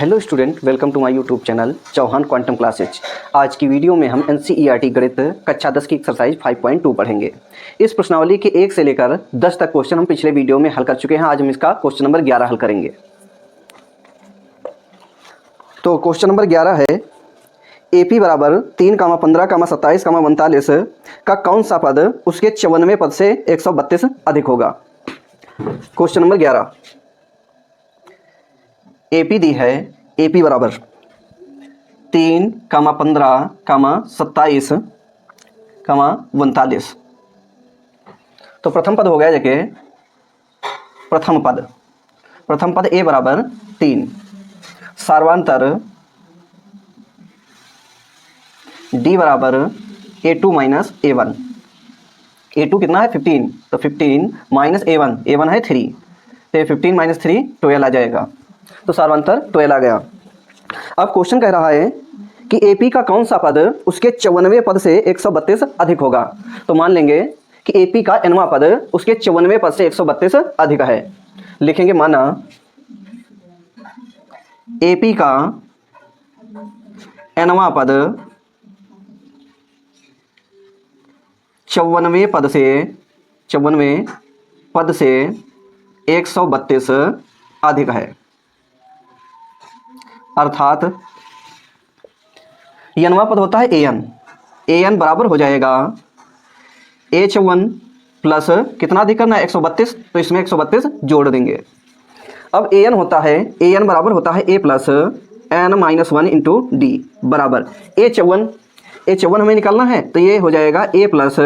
Hello student, welcome to my YouTube channel Chauhan quantum classes. आज की video में हम एनसीईआरटी गणित कक्षा 10 की एक्सरसाइज 5.2 पढ़ेंगे। इस प्रश्नावली के 1 से लेकर 10 तक क्वेश्चन हम पिछले वीडियो में हल कर चुके हैं। आज हम इसका क्वेश्चन नंबर 11 हल करेंगे। तो क्वेश्चन नंबर 11 है, AP बराबर 3, 15, 27, 39 का कौन सा पद उसके 54वें पद से 132 अधिक होगा। क्वेश्चन नंबर 11, AP दी है, AP बराबर 3, 15, 27, 39। तो प्रथम पद हो गया जगह प्रथम पद A बराबर 3, सार्वांतर D बराबर A2 माइनस A1। A2 कितना है 15, तो 15 माइनस A1 है 3, तो 15 माइनस 3 12 आ जाएगा। तो सार्वांतर 12 आ गया। अब क्वेश्चन कह रहा है कि AP का कौन सा पद उसके 54वें पद से 132 अधिक होगा। तो मान लेंगे कि AP का nवां पद उसके 54वें पद से 132 अधिक है। लिखेंगे माना AP का nवां पद 54वें पद से 132 अधिक है, अर्थात nवां पद होता है an बराबर हो जाएगा A54 प्लस कितना अधिक करना है 132, तो इसमें 132 जोड़ देंगे। अब an बराबर होता है A plus n-1 into D बराबर A54 हमें निकालना है, तो ये हो जाएगा A plus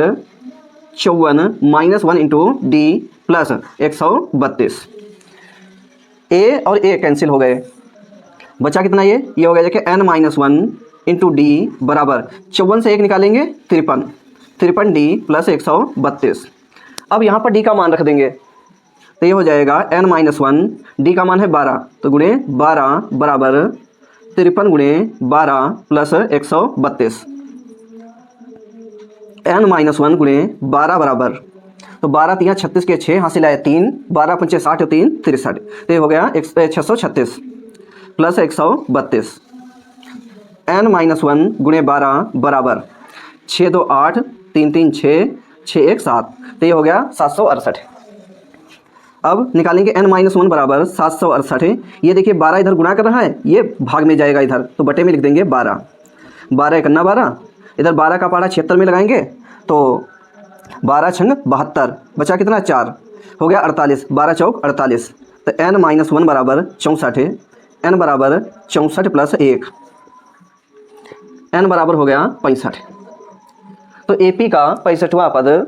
54 -1 into D plus 132। A और A कैंसिल हो गए, बचा कितना ये हो गया देखिए n-1 इंटू डी बराबर 54 से 1 निकालेंगे 53 डी प्लस 132। अब यहाँ पर डी का मान रख देंगे, तो ये हो जाएगा n-1, डी का मान है 12, तो गुणे 12 बराबर 53 गुणे 12 प्लस 132। n-1 गुणे 12 बराबर, तो 12 3 36 के 6 हासिल आए 3, 12 5 60 और 3 63, तो ये हो गया 636 प्लस 132। n-1 गुणे 12 बराबर 6 2 8, 3 3 6, 6 1 7, तो ये हो गया 768। अब निकालेंगे n-1 बराबर 768। ये देखिए 12 इधर गुणा कर रहा है, ये भाग में जाएगा इधर, तो बटे में लिख देंगे 12, 12 1 12, इधर 12 का पारा 76 में लगाएंगे, तो 12 छंग 72, बचा कितना 4, हो गया 48, 12 चौक 48, तो n-1 बराबर 64, n बराबर 64 प्लस 1, n बराबर हो गया 65। तो AP का 65वां पद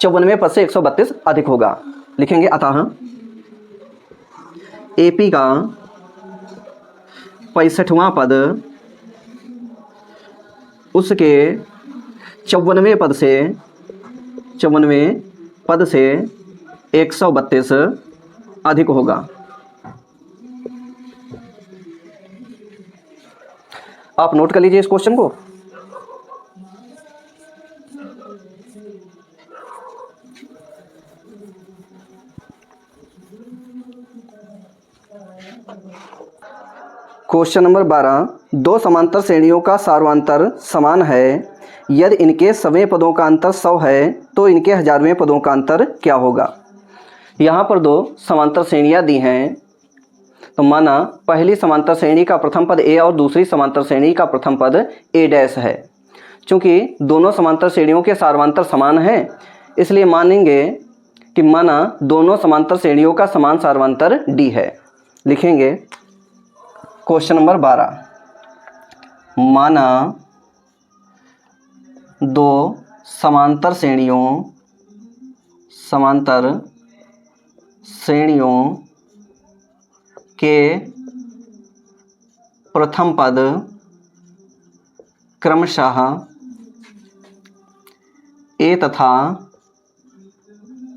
54वें पद से 132 अधिक होगा। लिखेंगे अतः AP का 65वां पद उसके 54वें पद से 132 अधिक होगा। आप नोट कर लीजिए इस क्वेश्चन को। क्वेश्चन नंबर 12, दो समांतर श्रेणियों का सार्वांतर समान है, यदि इनके सवें पदों का अंतर 100 है तो इनके हजारवें पदों का अंतर क्या होगा। यहाँ पर दो समांतर श्रेणियाँ दी हैं, तो माना पहली समांतर श्रेणी का प्रथम पद A और दूसरी समांतर श्रेणी का प्रथम पद A डैश है। चूँकि दोनों समांतर श्रेणियों के सार्वांतर समान हैं, इसलिए मानेंगे कि माना दोनों समांतर श्रेणियों का समान सार्वांतर D है। लिखेंगे क्वेश्चन नंबर 12, माना दो समांतर श्रेणियों के प्रथम पद क्रमशः A तथा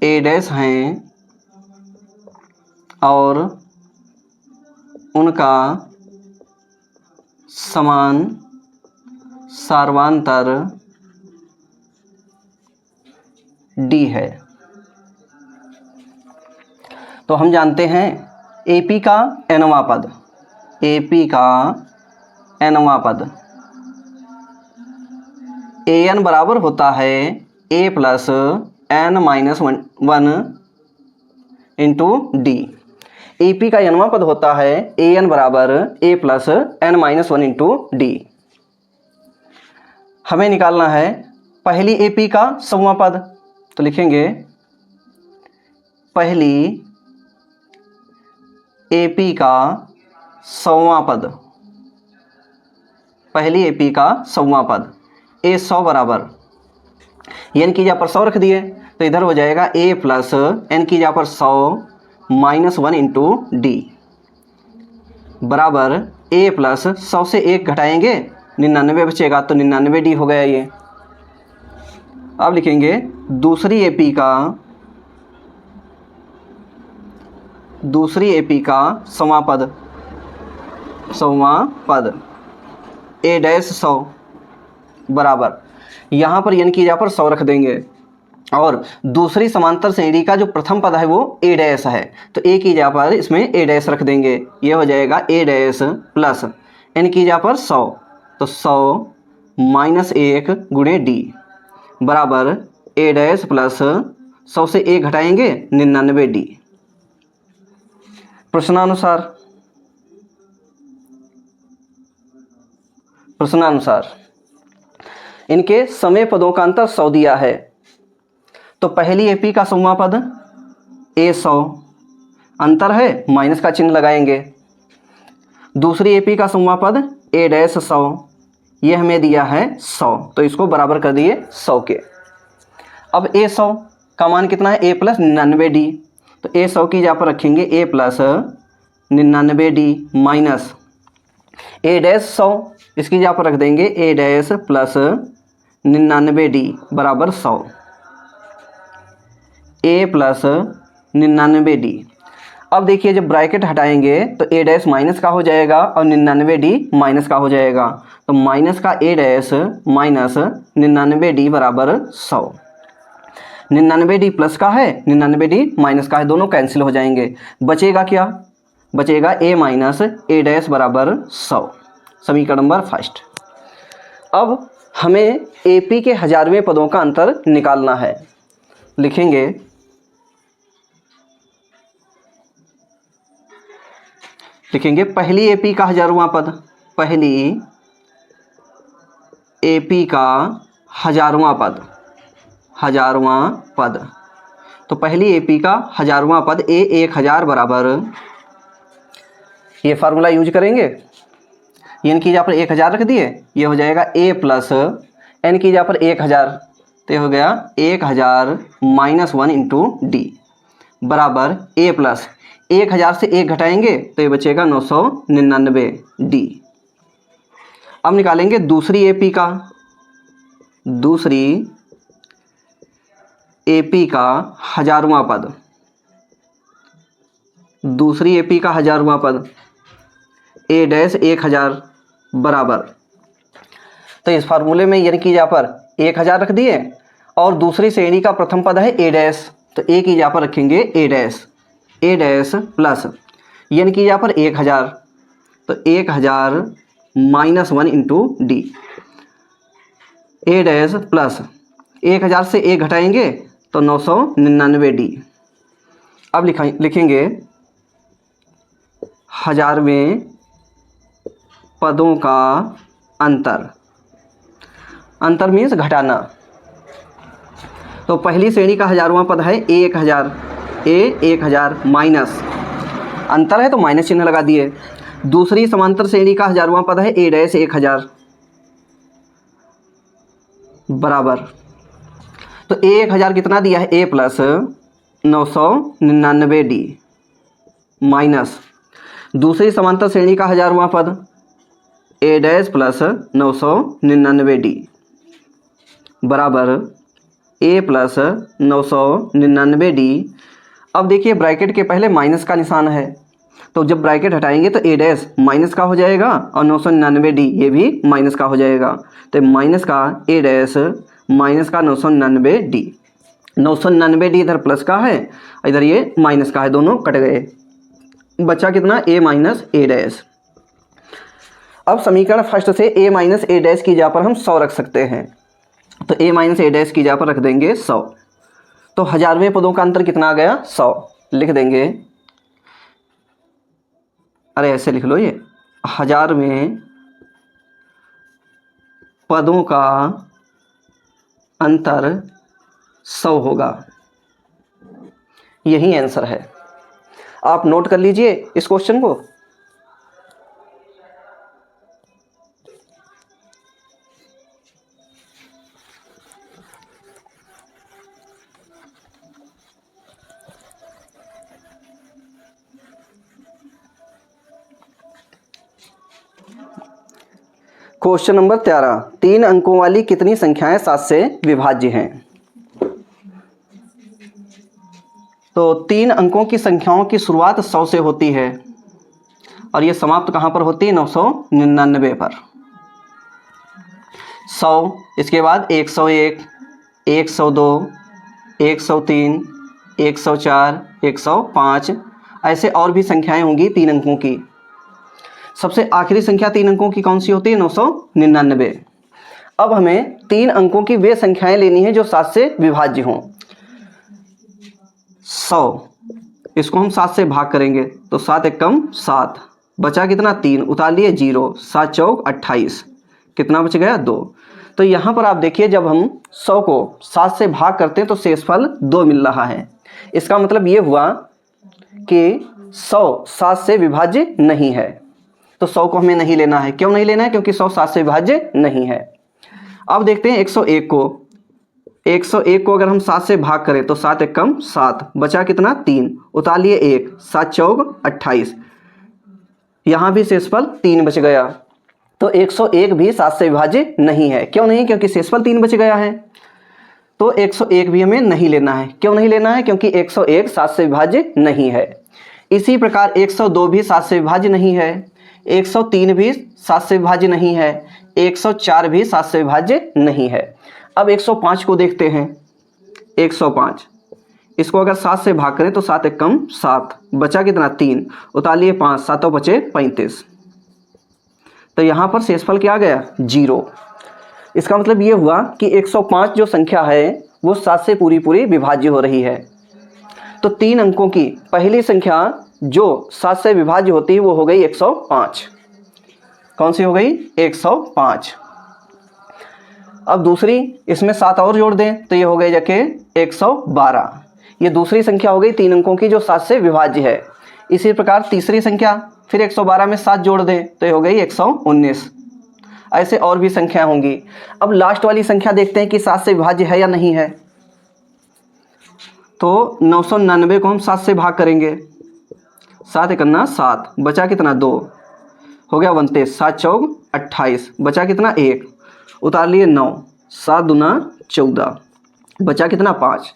A डैश हैं और उनका समान सार्वांतर D है। तो हम जानते हैं AP का nवां पद AP का nवां पद an बराबर होता है a plus n minus one into D. AP का nवां पद होता है an बराबर a plus n minus one into D. हमें निकालना है पहली AP का सौवां पद, तो लिखेंगे पहली AP का सौवां पद, पहली AP का सौवां पद a 100 बराबर n की जगह पर 100 रख दिए तो इधर हो जाएगा a प्लस n की जगह पर 100 माइनस वन इंटू डी बराबर a प्लस 100 से 1 घटाएंगे 99 बचेगा तो 99d हो गया ये। अब लिखेंगे दूसरी AP का सौवां पद a डैश 100 बराबर यहाँ पर n की जगह पर 100 रख देंगे और दूसरी समांतर श्रेणी का जो प्रथम पद है वो a डैश है तो a की जगह पर इसमें a डैश रख देंगे, ये हो जाएगा a डैश प्लस n की जगह पर 100 तो 100 माइनस 1 गुणे d बराबर a डैश प्लस 100 से 1 घटाएंगे 99d। प्रश्नानुसार इनके समय पदों का अंतर 100 दिया है तो पहली AP का सौवां पद a 100 अंतर है माइनस का चिन्ह लगाएंगे, दूसरी AP का सौवां पद a डैश 100 ये हमें दिया है 100 तो इसको बराबर कर दिए 100 के। अब a 100 का मान कितना है a प्लस 99d तो a 100 की जगह पर रखेंगे a plus 99d minus a dash 100 इसकी जगह पर रख देंगे a डैश प्लस 99d बराबर 100 a प्लस 99d। अब देखिए जब ब्रैकेट हटाएंगे तो a डैश माइनस का हो जाएगा और 99d माइनस का हो जाएगा तो माइनस का a डैश माइनस 99d बराबर 100। 99d प्लस का है 99d माइनस का है, दोनों कैंसिल हो जाएंगे, बचेगा क्या, बचेगा a माइनस a डैश बराबर 100, समीकरण नंबर फर्स्ट। अब हमें AP के हजारवें पदों का अंतर निकालना है, लिखेंगे पहली AP का हजारवां पद, पहली AP का हजारवां पद तो पहली AP का हजारवां पद a 1000 बराबर, ये फार्मूला यूज करेंगे, n की जगह पर 1000 रख दिए, ये हो जाएगा a प्लस n की जगह पर 1000 तो ये हो गया 1000 माइनस 1 इंटू डी बराबर a प्लस 1000 से 1 घटाएंगे तो ये बचेगा 999d। अब निकालेंगे दूसरी AP का हजारवां पद, दूसरी AP का हजारवां पद a डैश 1000 बराबर, तो इस फार्मूले में n की जगह पर 1000 रख दिए और दूसरी श्रेणी का प्रथम पद है a डैश तो a की जगह पर रखेंगे a डैश प्लस n की जगह पर 1000 तो 1000 minus 1 into D a dash plus 1000 से 1 घटाएंगे तो 999d। अब लिखेंगे हजारवें पदों का अंतर मीन्स घटाना। तो पहली श्रेणी का हजारवां पद है a 1000 माइनस अंतर है तो माइनस चिन्ह लगा दिए, दूसरी समांतर श्रेणी का हजारवां पद है a डैश 1000 बराबर, तो a 1000 कितना दिया है a प्लस 999d माइनस दूसरी समांतर श्रेणी का हजारवां पद a डैश प्लस 999d बराबर a प्लस 999d। अब देखिए ब्रैकेट के पहले माइनस का निशान है तो जब ब्रैकेट हटाएंगे तो a डैश माइनस का हो जाएगा और 999d ये भी माइनस का हो जाएगा, तो माइनस का a डैश माइनस का 999d इधर प्लस का है इधर ये माइनस का है, दोनों कट गए, बचा कितना a माइनस a डैश। अब समीकरण फर्स्ट से a माइनस ए डैश की जगह पर हम 100 रख सकते हैं, तो a माइनस ए डैश की जगह पर रख देंगे 100, तो हजारवें पदों का अंतर कितना आ गया 100, लिख देंगे, अरे ऐसे लिख लो, ये हजारवें पदों का अंतर 100 होगा, यही आंसर है। आप नोट कर लीजिए इस क्वेश्चन को। क्वेश्चन नंबर 13, 3 अंकों वाली कितनी संख्याएं 7 से विभाज्य हैं? तो 3 अंकों की संख्याओं की शुरुआत 100 से होती है और ये समाप्त कहाँ पर होती है? 999 पर। 100, इसके बाद 101, 102, 103, 104, 105, ऐसे और भी संख्याएं होंगी 3 अंकों की। सबसे आखिरी संख्या 3 अंकों की कौन सी होती है? 999। अब हमें 3 अंकों की वे संख्याएं लेनी है जो 7 से विभाज्य हों। 100, इसको हम 7 से भाग करेंगे तो 7 एकम 7, बचा कितना? 3, उतार लिए 0, 7 चौक 28, कितना बच गया? 2। तो यहाँ पर आप देखिए, जब हम 100 को 7 से भाग करते हैं तो शेषफल 2 मिल रहा है। इसका मतलब ये हुआ कि 100 7 से विभाज्य नहीं है, तो 100 को हमें नहीं लेना है। क्यों नहीं लेना है? क्योंकि 100 7 से विभाज्य नहीं है। अब देखते हैं 101 को। 101 को अगर हम 7 से भाग करें तो 7 एकम 7, बचा कितना? 3, उतार लिए 1, 7 चौक 28, यहाँ भी शेषफल 3 बच गया। तो 101 भी 7 से विभाज्य नहीं है। क्यों नहीं? क्योंकि शेषफल 3 बच गया है। तो 101 भी हमें नहीं लेना है। क्यों नहीं लेना है? क्योंकि 101 7 से विभाज्य नहीं है। इसी प्रकार 102 भी 7 से विभाज्य नहीं है, 103 भी 7 से विभाज्य नहीं है, 104 भी 7 से विभाज्य नहीं है। अब 105 को देखते हैं। 105, इसको अगर 7 से भाग करें तो 7 एकम 7, बचा कितना? 3, उतार लिए 5, 7 बचे 35, तो यहाँ पर शेषफल क्या आ गया? 0। इसका मतलब ये हुआ कि 105 जो संख्या है वो 7 से पूरी विभाज्य हो रही है। तो 3 अंकों की पहली संख्या जो 7 से विभाज्य होती है वो हो गई 105। कौन सी हो गई? 105। अब दूसरी, इसमें 7 और जोड़ दें तो ये हो गई जाके 112। ये दूसरी संख्या हो गई 3 अंकों की जो 7 से विभाज्य है। इसी प्रकार तीसरी संख्या, फिर 112 में 7 जोड़ दें तो ये हो गई 119। ऐसे और भी संख्या होंगी। अब लास्ट वाली संख्या देखते हैं कि 7 से विभाज्य है या नहीं है। तो 999 को हम 7 से भाग करेंगे, 7 एकन्ना 7, बचा कितना? 2, हो गया 29, 7 चौक 28, बचा कितना? 1, उतार लिए 9, 7 दूना 14, बचा कितना? 5।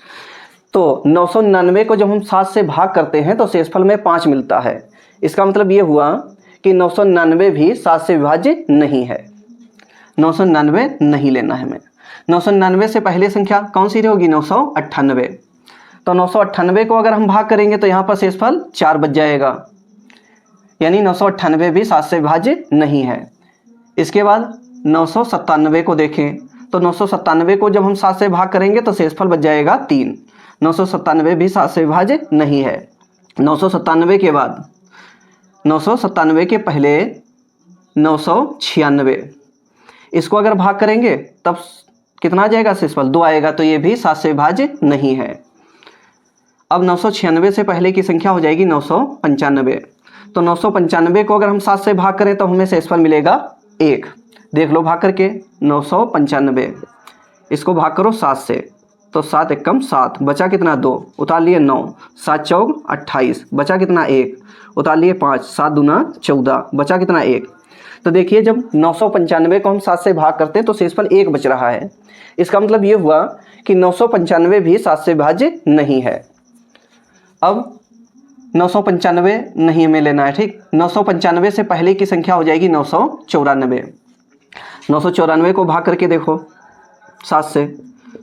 तो 999 को जब हम 7 से भाग करते हैं तो शेषफल में 5 मिलता है। इसका मतलब ये हुआ कि 999 भी 7 से विभाज्य नहीं है। 999 नहीं लेना है हमें। 999 से पहली संख्या कौन सी होगी? 998। तो 998 को अगर हम भाग करेंगे तो यहाँ पर शेषफल 4 बच जाएगा, यानी 998 भी 7 से विभाज्य नहीं है। इसके बाद 997 को देखें तो 997 को जब हम 7 से भाग करेंगे तो शेषफल बच जाएगा 3। 997 भी 7 से विभाज्य नहीं है। 997 के बाद 997 के पहले 996, इसको अगर भाग करेंगे तब कितना आ जाएगा? शेषफल 2 आएगा, तो ये भी 7 से विभाज्य नहीं है। अब 996 से पहले की संख्या हो जाएगी 995। तो 995 को अगर हम 7 से भाग करें तो हमें शेषफल मिलेगा 1। देख लो भाग करके, 995, इसको भाग करो 7 से तो 7 एकम 7, बचा कितना? 2, उतार लिए 9, 7 चौक 28, बचा कितना? 1, उतार लिए 5, 7 दूना 14, बचा कितना? 1। तो देखिए जब 995 को हम 7 से भाग करते हैं तो शेषफल 1 बच रहा है। इसका मतलब ये हुआ कि 995 भी 7 से विभाज्य नहीं है। अब 995 नहीं हमें लेना है, ठीक। 995 से पहले की संख्या हो जाएगी 994। 994 को भाग करके देखो 7 से,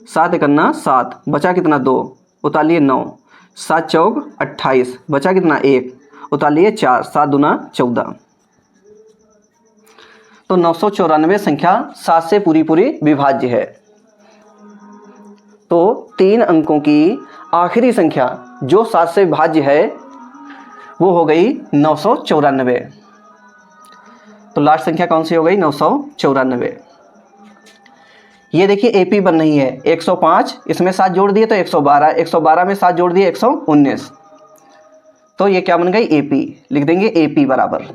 7 एकन्ना 7, बचा कितना? 2, उतार लिए 9, 7 चौक 28, बचा कितना? 1, उतार लिए 4, 7 दूना 14। तो 994 संख्या 7 से पूरी पूरी विभाज्य है। तो 3 अंकों की आखिरी संख्या जो 7 से विभाज्य है वो हो गई 994। तो लास्ट संख्या कौन सी हो गई? 994। ये देखिए एपी बन रही है 105, इसमें 7 जोड़ दिए तो 112, 112 में 7 जोड़ दिए 119, तो ये क्या बन गई? एपी। लिख देंगे एपी बराबर।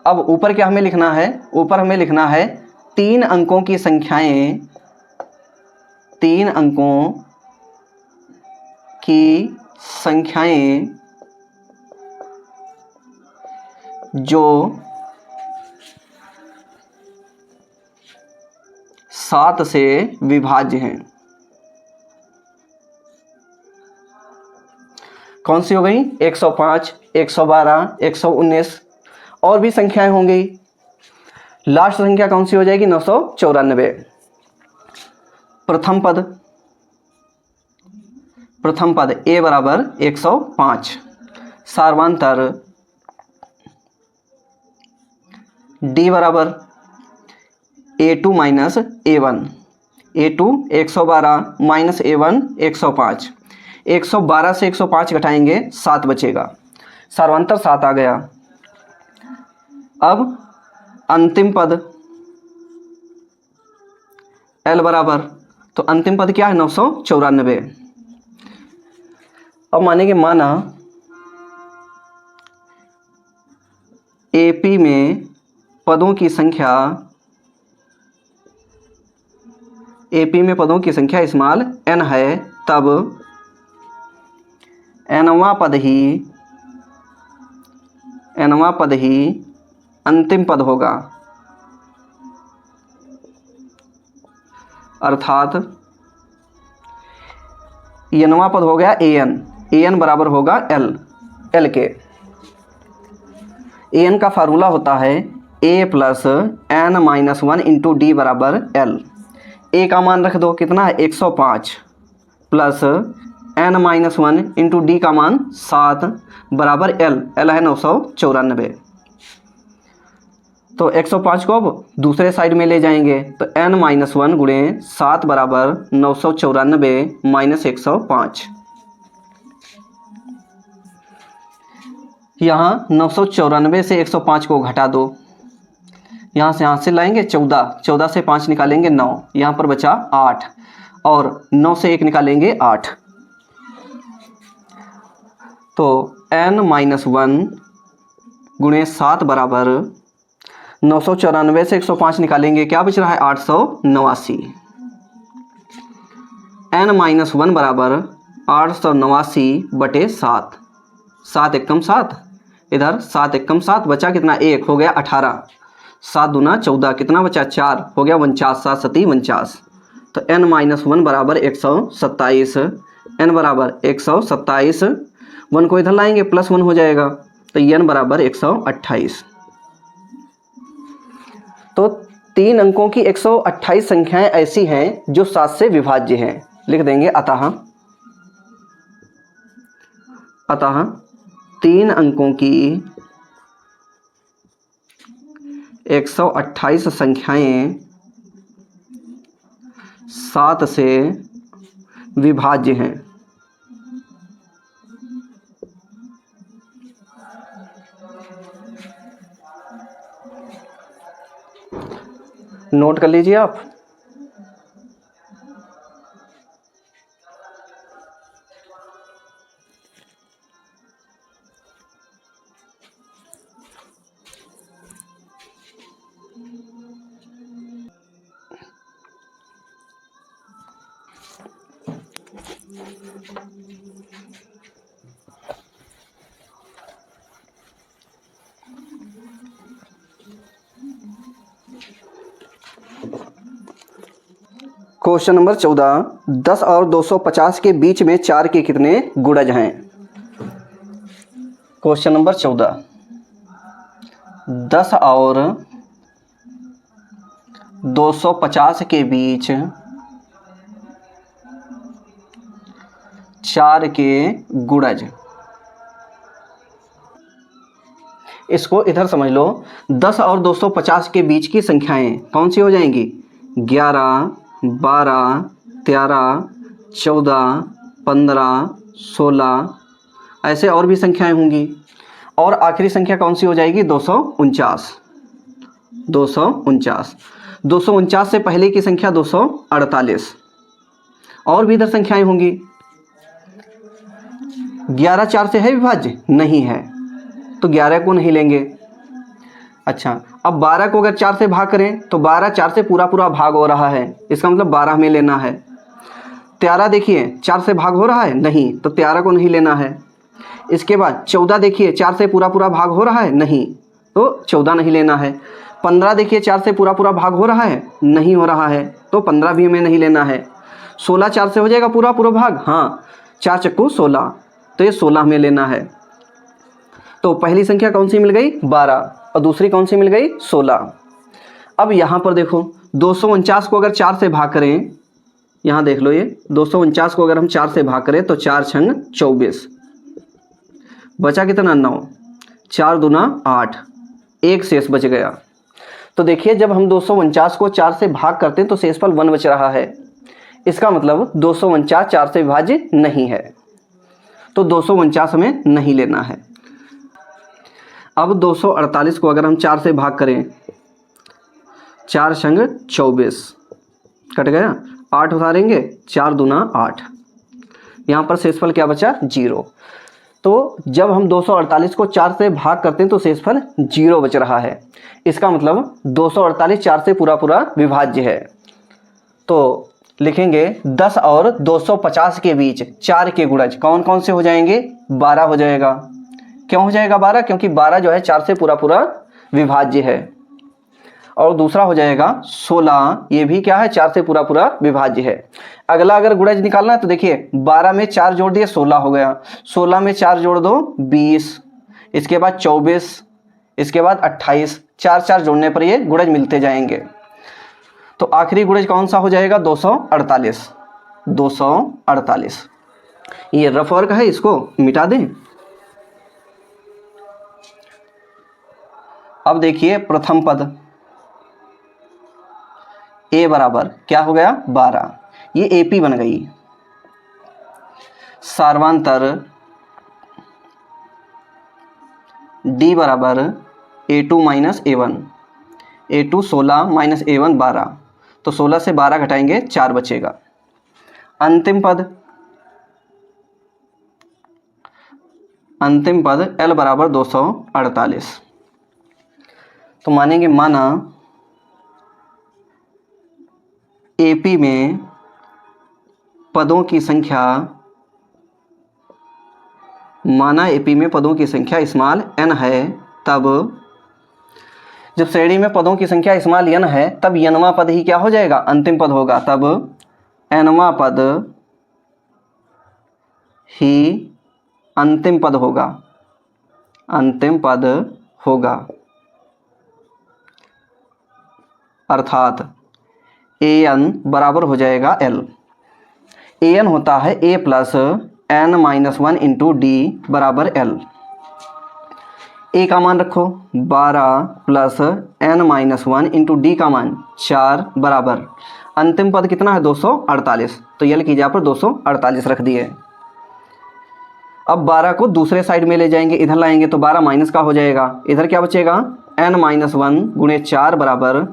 अब ऊपर क्या हमें लिखना है? ऊपर हमें लिखना है 3 अंकों की संख्याएं, 3 अंकों की संख्याएं जो 7 से विभाज्य हैं। कौन सी हो गई? 105, 112, 119 और भी संख्याएं होंगी। लास्ट संख्या कौन सी हो जाएगी? 994। प्रथम पद a बराबर 105, सार्वांतर d बराबर a2 minus a1, a2 112 minus a1 105, 112 से 105 घटाएंगे 7 बचेगा, सार्वांतर 7 आ गया। अब अंतिम पद l बराबर, तो अंतिम पद क्या है? 994। अब मानेंगे माना एपी में पदों की संख्या, एपी में पदों की संख्या स्मॉल n है, तब nवां पद ही अंतिम पद होगा, अर्थात nवां पद हो गया an बराबर होगा l के। an का फार्मूला होता है a plus n minus 1 into D बराबर l। a का मान रख दो, कितना है? 105 plus n minus 1 into D का मान 7 बराबर l है 994। तो 105 को अब दूसरे साइड में ले जाएंगे, तो n माइनस 1 गुणे 7 बराबर 994 माइनस 105। यहाँ 994 से 105 को घटा दो, यहाँ से लाएंगे 14 से 5 निकालेंगे 9, यहाँ पर बचा 8 और 9 से 1 निकालेंगे 8। तो n माइनस 1 गुणे 7 बराबर 994 से 105 निकालेंगे, क्या बच रहा है? 889। n माइनस 1 बराबर 889 बटे 7, 7 एकम 7, इधर 7 एकम 7, बचा कितना? 1, हो गया 18, 7 दूना 14, कितना बचा? 4, हो गया 49, 7 सती 49। तो n माइनस 1 बराबर 127, n बराबर 127, 1 को इधर लाएंगे प्लस 1 हो जाएगा, तो n बराबर 128। तो 3 अंकों की 128 संख्याएं ऐसी हैं जो 7 से विभाज्य हैं। लिख देंगे अतः 3 अंकों की 128 संख्याएं 7 से विभाज्य हैं। नोट कर लीजिए आप। क्वेश्चन नंबर 14, 10 और 250 के बीच में 4 के कितने गुणज हैं? क्वेश्चन नंबर 14, 10 और 250 के बीच 4 के गुणज। इसको इधर समझ लो, 10 और 250 के बीच की संख्याएं कौन सी हो जाएंगी? 11, 12, 13, 14, 15, 16, ऐसे और भी संख्याएं होंगी। और आखिरी संख्या कौन सी हो जाएगी? 249। 249, 249 से पहले की संख्या 248। और भी इधर संख्याएं होंगी। 11 4 से है विभाज्य? नहीं है, तो 11 को नहीं लेंगे। अच्छा, अब 12 को अगर 4 से भाग करें तो 12 4 से पूरा पूरा भाग हो रहा है, इसका मतलब 12 में लेना है। 13 देखिए 4 से भाग हो रहा है? नहीं, तो 13 को नहीं लेना है। इसके बाद 14 देखिए 4 से पूरा पूरा भाग हो रहा है? नहीं, तो 14 नहीं लेना है। 15 देखिए 4 से पूरा पूरा भाग हो रहा है? नहीं हो रहा है, तो 15 भी हमें नहीं लेना है। 16 4 से हो जाएगा पूरा पूरा भाग? हाँ, 4 चक्कू 16, तो ये 16 में लेना है। तो पहली संख्या कौन सी मिल गई? 12, और दूसरी कौन सी मिल गई? 16। अब यहाँ पर देखो 249 को अगर 4 से भाग करें, यहाँ देख लो, ये 249 को अगर हम 4 से भाग करें तो 4 छंग 24, बचा कितना? 9, 4 दूना 8, एक शेष बच गया। तो देखिए जब हम 249 को 4 से भाग करते हैं तो शेषफल 1 बच रहा है, इसका मतलब 249 4 से विभाज्य नहीं है, तो 249 हमें नहीं लेना है। अब 248 को अगर हम 4 से भाग करें, 4 छंग 24, कट गया, 8 उतारेंगे, 4 दूना 8, यहाँ पर शेषफल क्या बचा? 0। तो जब हम 248 को 4 से भाग करते हैं तो शेषफल 0 बच रहा है, इसका मतलब 248 4 से पूरा पूरा विभाज्य है। तो लिखेंगे 10 और 250 के बीच 4 के गुणज कौन कौन से हो जाएंगे? 12 हो जाएगा। क्यों हो जाएगा 12? क्योंकि 12 जो है 4 से पूरा पूरा विभाज्य है। और दूसरा हो जाएगा 16, ये भी क्या है? 4 से पूरा पूरा विभाज्य है। अगला अगर गुणज निकालना है तो देखिए 12 में 4 जोड़ दिए 16 हो गया, 16 में 4 जोड़ दो 20, इसके बाद 24, इसके बाद 28, 4 4 जोड़ने पर ये गुणज मिलते जाएंगे। तो आखिरी गुणज कौन सा हो जाएगा? 248। 248, ये रफ वर्क है, इसको मिटा दें। अब देखिए प्रथम पद a बराबर क्या हो गया? 12, ये AP बन गई। सार्वांतर D बराबर A2 minus A1, A2 16 minus A1 12, तो 16 से 12 घटाएंगे 4 बचेगा। अंतिम पद L बराबर 248। तो मानेंगे माना AP में पदों की संख्या, माना AP में पदों की संख्या स्मॉल n है, तब जब श्रेणी में पदों की संख्या स्मॉल n है तब nवां पद ही क्या हो जाएगा? अंतिम पद होगा। तब nवां पद ही अंतिम पद होगा, अंतिम पद होगा। अर्थात an बराबर हो जाएगा L। an होता है a plus n minus 1 into D बराबर L। a का मान रखो 12 plus n minus 1 into D का मान 4 बराबर अंतिम पद कितना है? 248, तो L की जगह पर 248 रख दिए। अब 12 को दूसरे साइड में ले जाएंगे, इधर लाएंगे तो 12 माइनस का हो जाएगा, इधर क्या बचेगा? n माइनस 1 गुणे 4 बराबर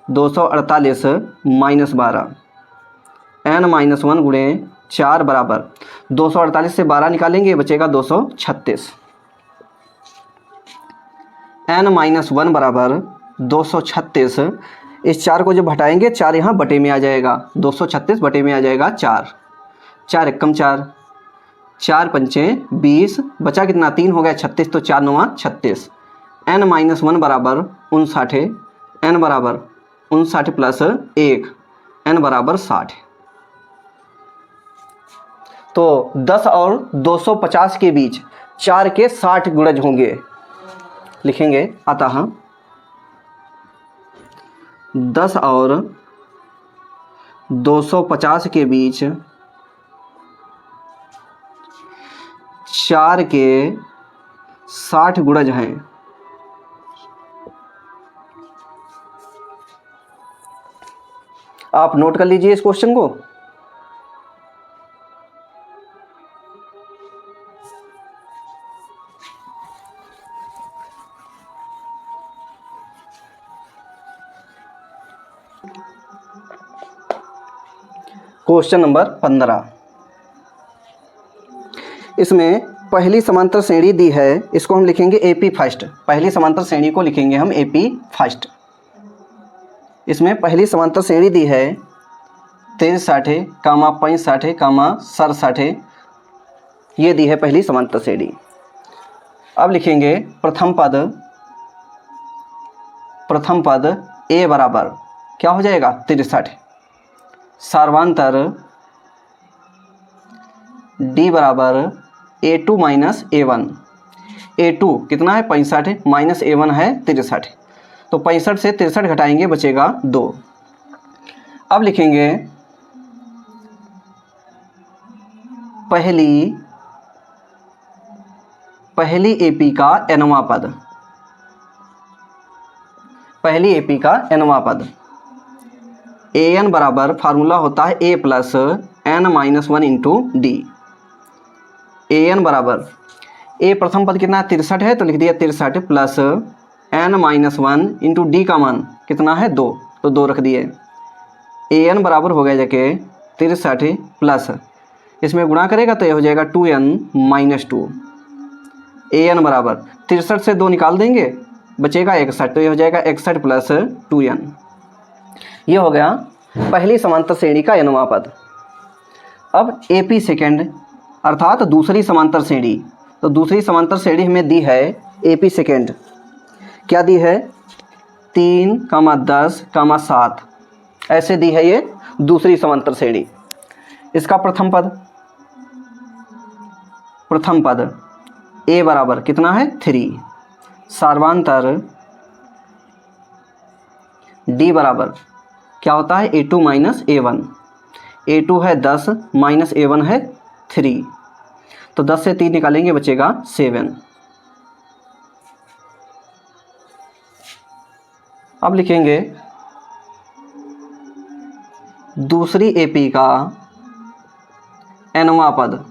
248 माइनस 12, n माइनस 1 गुणे 4 बराबर 248 से 12 निकालेंगे, बचेगा 236। n माइनस 1 बराबर 236, इस 4 को जब हटाएंगे 4 यहाँ बटे में आ जाएगा, 236 बटे में आ जाएगा 4, 4 एकम 4, 4 पंचे 20, बचा कितना? 3 हो गया 36, तो 4 9 36। n माइनस 1 बराबर 59, n बराबर 59 प्लस 1, n बराबर 60। तो 10 और 250 के बीच 4 के 60 गुणज होंगे। लिखेंगे अतः 10 और 250 के बीच 4 के 60 गुणज हैं। आप नोट कर लीजिए इस क्वेश्चन को। क्वेश्चन नंबर 15, इसमें पहली समांतर श्रेणी दी है, इसको हम लिखेंगे एपी फर्स्ट। पहली समांतर श्रेणी को लिखेंगे हम एपी फर्स्ट। इसमें पहली समांतर श्रेणी दी है 63, 65, 67, ये दी है पहली समांतर श्रेणी। अब लिखेंगे प्रथम पद ए बराबर क्या हो जाएगा 63, सार्वांतर डी बराबर A2 माइनस A1। A2 कितना है 65 माइनस A1 है 63, तो 65 से 63 घटाएंगे बचेगा 2। अब लिखेंगे पहली एपी का nवां पद। पहली एपी का nवां पद an बराबर फार्मूला होता है a plus n-1 into D. an बराबर a प्रथम पद कितना है 63 है, तो लिख दिया 63 प्लस n-1 इंटू डी का मान कितना है 2, तो 2 रख दिए। an बराबर हो गया जाके 63 प्लस इसमें गुणा करेगा तो ये हो जाएगा 2n-2। an बराबर 63 से 2 निकाल देंगे बचेगा 61, तो ये हो जाएगा 61 प्लस 2n। ये हो गया पहली समांतर श्रेणी का nवां पद। अब एपी सेकेंड अर्थात दूसरी समांतर श्रेणी, तो दूसरी समांतर श्रेणी हमें दी है एपी सेकेंड। क्या दी है 3, 10, 7 ऐसे दी है ये दूसरी समांतर श्रेणी। इसका प्रथम पद ए बराबर कितना है 3, सार्वांतर डी बराबर क्या होता है A2 माइनस A1। A2 है 10 माइनस A1 है 3, तो 10 से 3 निकालेंगे बचेगा 7। अब लिखेंगे दूसरी एपी का nवां पद।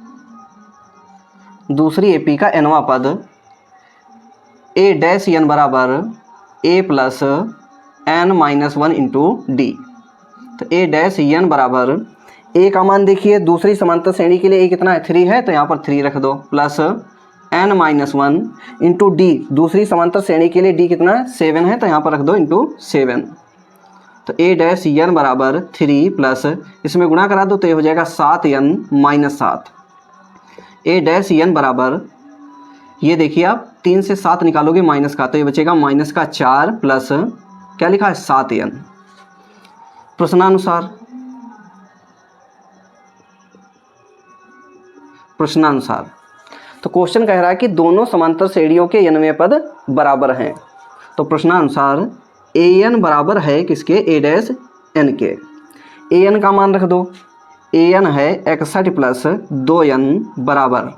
दूसरी एपी का nवां पद a डैश n बराबर a plus n-1 into D. तो a डैश n बराबर a का मान देखिए दूसरी समांतर श्रेणी के लिए a कितना है 3 है, तो यहाँ पर 3 रख दो, प्लस n-1 इंटू डी। दूसरी समांतर श्रेणी के लिए d कितना है 7 है, तो यहाँ पर रख दो इंटू 7। तो a डैश n बराबर 3 प्लस इसमें गुणा करा दो तो ये हो जाएगा 7n-7। a डैश n बराबर ये देखिए आप 3 से 7 निकालोगे माइनस का, तो ये बचेगा माइनस का 4 प्लस क्या लिखा है 7n। प्रश्नानुसार तो क्वेश्चन कह रहा है कि दोनों समांतर श्रेणियों के nवें पद बराबर हैं। तो प्रश्नानुसार an बराबर है किसके a डैश n के। an का मान रख दो, an है 61 प्लस 2n बराबर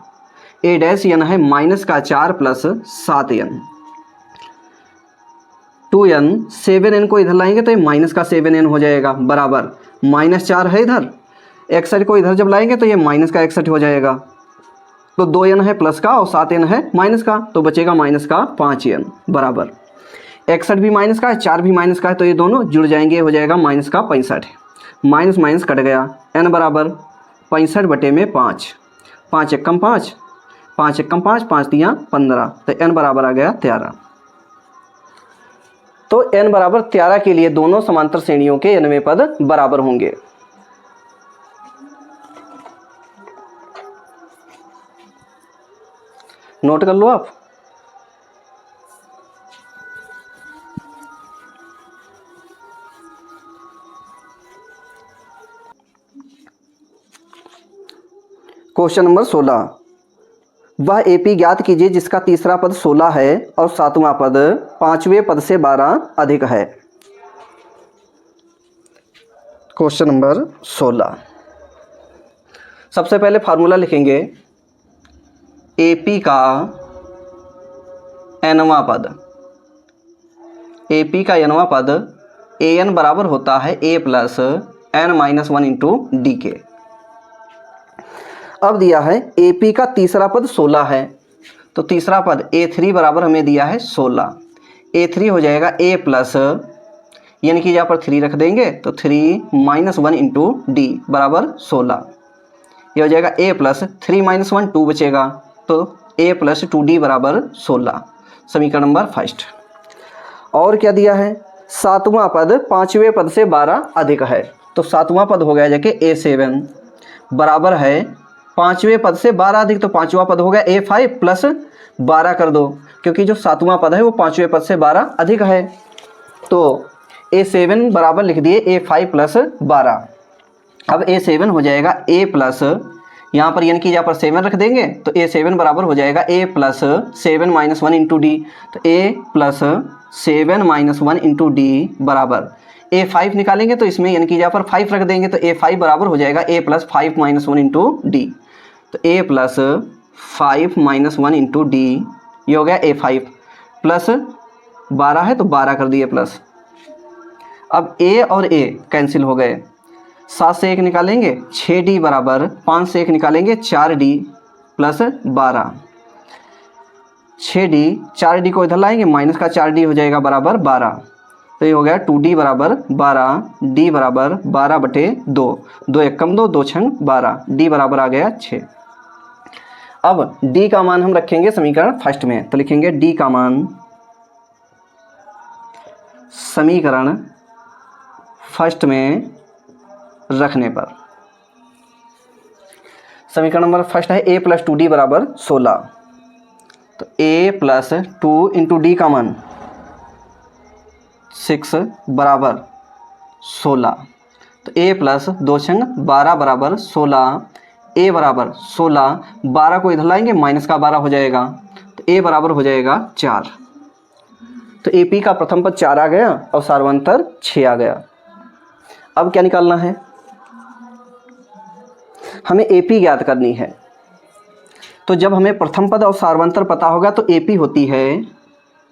a डैश n है माइनस का 4 प्लस 7n। 2n 7n को इधर लाएंगे तो ये माइनस का 7n हो जाएगा बराबर माइनस 4 है इधर, 61 को इधर जब लाएंगे तो ये माइनस का 61 हो जाएगा। तो 2n है प्लस का और 7n है माइनस का, तो बचेगा माइनस का 5n बराबर 61 भी माइनस का है 4 भी माइनस का है, तो ये दोनों जुड़ जाएंगे, हो जाएगा माइनस का 65। माइनस माइनस कट गया, n बराबर 65 बटे में 5, 5 एकम 5, 5 एकम 5, 5 दिया 15, तो n बराबर आ गया 13। तो n बराबर 13 के लिए दोनों समांतर श्रेणियों के nवें पद बराबर होंगे। नोट कर लो आप। क्वेश्चन नंबर 16, वह एपी ज्ञात कीजिए जिसका तीसरा पद 16 है और सातवां पद 5वें पद से 12 अधिक है। क्वेश्चन नंबर 16, सबसे पहले फार्मूला लिखेंगे एपी का nवां पद। एपी का nवां पद ए एन बराबर होता है a plus n minus one into d के। अब दिया है ए पी का तीसरा पद 16 है, तो तीसरा पद ए थ्री बराबर हमें दिया है 16। ए थ्री हो जाएगा ए प्लस, यानी कि यहाँ पर 3 रख देंगे तो 3 माइनस वन इंटू डी बराबर 16। ये हो जाएगा ए प्लस 3 माइनस वन 2 बचेगा, तो ए प्लस 2d बराबर 16, समीकरण नंबर फर्स्ट। और क्या दिया है, सातवां पद पांचवें पद से 12 अधिक है, तो सातवां पद हो गया जाके a7 बराबर है पांचवें पद से 12 अधिक, तो पांचवा पद हो गया a5 प्लस 12 कर दो, क्योंकि जो सातवां पद है वो पांचवें पद से 12 अधिक है, तो a7 बराबर लिख दिए a5 प्लस 12। अब a7 हो जाएगा a प्लस, यहाँ पर यानी कि यहाँ पर 7 रख देंगे तो a7 बराबर हो जाएगा a plus 7 minus one into D, तो a plus 7 minus one into D बराबर a5 निकालेंगे तो इसमें यानी कि यहाँ पर 5 रख देंगे तो a5 बराबर हो जाएगा a plus 5 minus one into D, तो a plus 5 minus one into D, ये हो गया a5 प्लस 12 है तो 12 कर दिए प्लस। अब a और a कैंसिल हो गए, 7 से 1 निकालेंगे 6d बराबर 5 से 1 निकालेंगे 4d प्लस 12, 6d 4d को इधर लाएंगे माइनस का 4d हो जाएगा बराबर 12, तो ये हो गया 2d बराबर 12, d बराबर 12/2, 2 एक कम 2, 2 छंग 12, d बराबर आ गया 6। अब d का मान हम रखेंगे समीकरण फर्स्ट में, तो लिखेंगे d का मान समीकरण फर्स्ट में रखने पर, समीकरण नंबर फर्स्ट है a प्लस 2d बराबर 16, तो a प्लस 2 इंटू डी का मान 6 बराबर 16, तो a प्लस 2 छंग 12 बराबर 16, a बराबर 16, 12 को इधर लाएंगे माइनस का 12 हो जाएगा, तो a बराबर हो जाएगा 4, तो AP का प्रथम पद 4 आ गया और सार्वंतर 6 आ गया। अब क्या निकालना है, हमें AP ज्ञात करनी है, तो जब हमें प्रथम पद और सार्वंतर पता होगा तो AP होती है,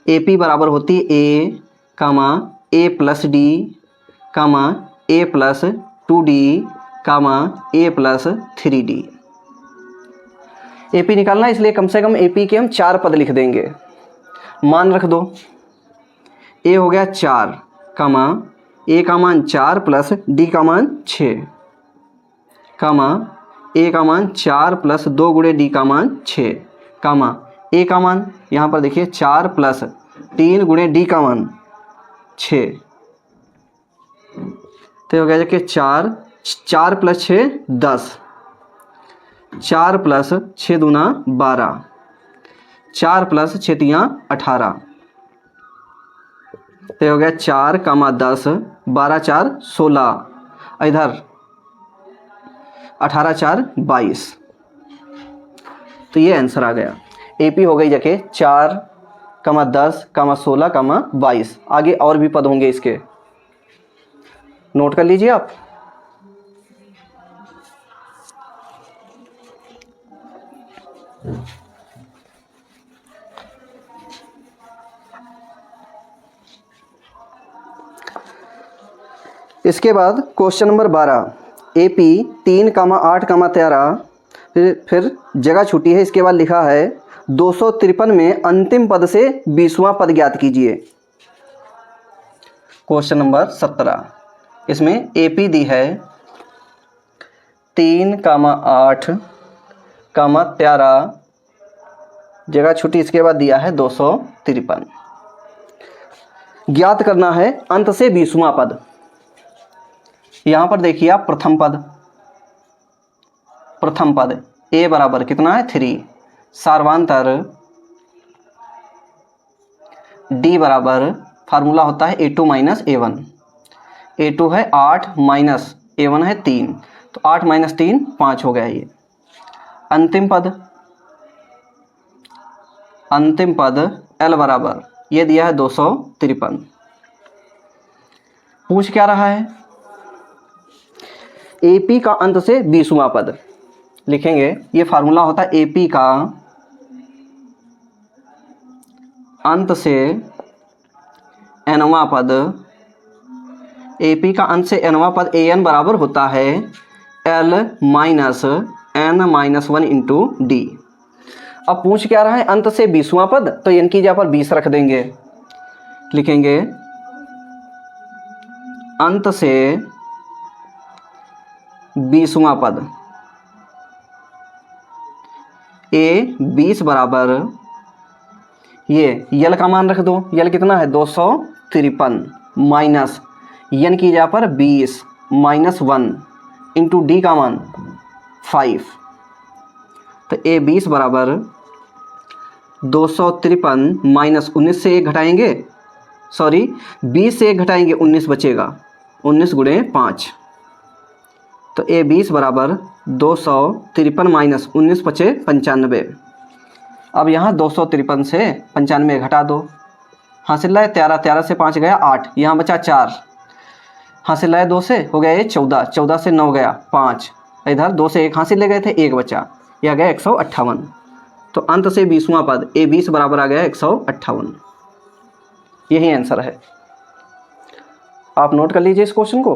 AP बराबर होती है A comma A plus D comma A plus 2d comma A plus 3d। AP निकालना है इसलिए कम से कम AP के हम 4 पद लिख देंगे, मान रख दो, A हो गया 4 कामा A का मान 4 प्लस D का मान 6 कामा A का मान 4 प्लस 2 गुणे D का मान 6 कामा A का मान यहाँ पर देखिए 4 प्लस 3 गुणे D का मान 6, तो हो गया कि 4 प्लस 6 10, 4 प्लस 6 दूना 12, 4 प्लस 6 तियाँ 18, तो हो गया 4 कामा 10, 12 4 16, इधर 18 4 22, तो ये आंसर आ गया। AP हो गई जगह 4 कामा 10 कामा 16 कामा 22, आगे और भी पद होंगे इसके, नोट कर लीजिए आप। इसके बाद क्वेश्चन नंबर 12, AP 3 कामा 8 कामा 13, फिर जगह छूटी है, इसके बाद लिखा है 253 में अंतिम पद से 20वां पद ज्ञात कीजिए। क्वेश्चन नंबर 17, इसमें AP दी है 3 कामा 8 कामा 13, जगह छुट्टी, इसके बाद दिया है 253, ज्ञात करना है अंत से 20वां पद। यहाँ पर देखिए आप प्रथम पद A बराबर कितना है 3, सार्वांतर D बराबर फार्मूला होता है A2 माइनस A1, A2 है 8 माइनस A1 है 3, तो 8 माइनस 3 5 हो गया ये। अंतिम पद L बराबर ये दिया है 253। पूछ क्या रहा है, AP का अंत से 20वां पद लिखेंगे, ये फार्मूला होता है AP का अंत से nवां पद ए पी का अंत से एनवा पद ए एन बराबर होता है L minus N minus 1 into D. अब पूछ क्या रहा है, अंत से 20वां पद, तो एन की जगह पर 20 रख देंगे, लिखेंगे अंत से 20वां पद ए 20 बराबर ये यल का मान रख दो, यल कितना है 253 माइनस एन की जगह पर 20 माइनस 1 इंटू डी का मान 5। तो ए 20 बराबर 253 माइनस 19 से 1 घटाएंगे, सॉरी 20 से 1 घटाएंगे 19 बचेगा, 19 गुणे 5। तो ए 20 बराबर 253 माइनस 19 बचे 95। अब यहाँ 253 से 95 घटा दो, हासिल लाए 13, 13 से 5 गया 8, यहाँ बचा 4, हासिल लाए 2 से हो गया ये 14, 14 से 9 गया 5, इधर 2 से 1 हासिल ले गए थे 1 बचा, यह गया 158। तो अंत से 20वां पद ए 20 बराबर आ गया 158। यही आंसर है। आप नोट कर लीजिए इस क्वेश्चन को।